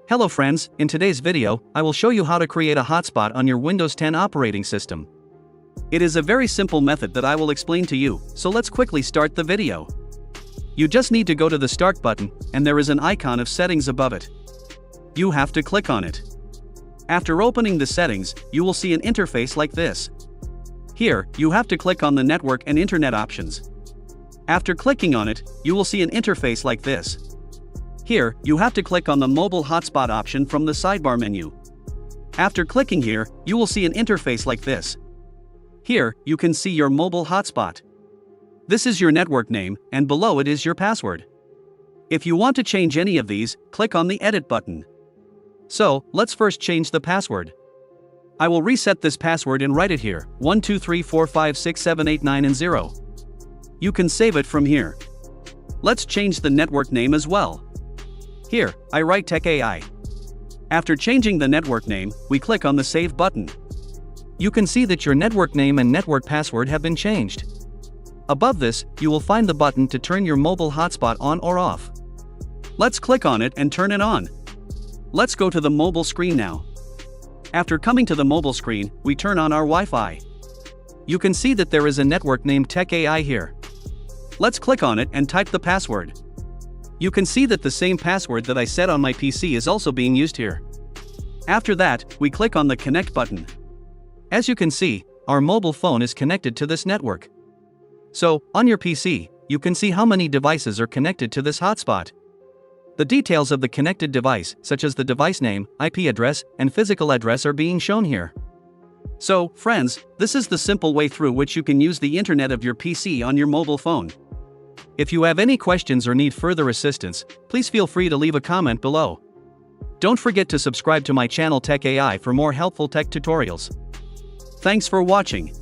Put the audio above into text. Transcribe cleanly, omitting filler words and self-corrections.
Hello friends, in today's video, I will show you how to create a hotspot on your Windows 10 operating system. It is a very simple method that I will explain to you, so let's quickly start the video. You just need to go to the Start button, and there is an icon of settings above it. You have to click on it. After opening the settings, you will see an interface like this. Here, you have to click on the network and internet options. After clicking on it, you will see an interface like this. Here, you have to click on the mobile hotspot option from the sidebar menu. After clicking here, you will see an interface like this. Here, you can see your mobile hotspot. This is your network name, and below it is your password. If you want to change any of these, click on the Edit button. So, let's first change the password. I will reset this password and write it here, 123456789 and 0. You can save it from here. Let's change the network name as well. Here, I write Tech AI. After changing the network name, we click on the Save button. You can see that your network name and network password have been changed. Above this, you will find the button to turn your mobile hotspot on or off. Let's click on it and turn it on. Let's go to the mobile screen now. After coming to the mobile screen, we turn on our Wi-Fi. You can see that there is a network named Tech AI here. Let's click on it and type the password. You can see that the same password that I set on my PC is also being used here. After that, we click on the Connect button. As you can see, our mobile phone is connected to this network. So, on your PC, you can see how many devices are connected to this hotspot. The details of the connected device, such as the device name, IP address, and physical address are being shown here. So, friends, this is the simple way through which you can use the internet of your PC on your mobile phone. If you have any questions or need further assistance, please feel free to leave a comment below. Don't forget to subscribe to my channel Tech AI for more helpful tech tutorials. Thanks for watching.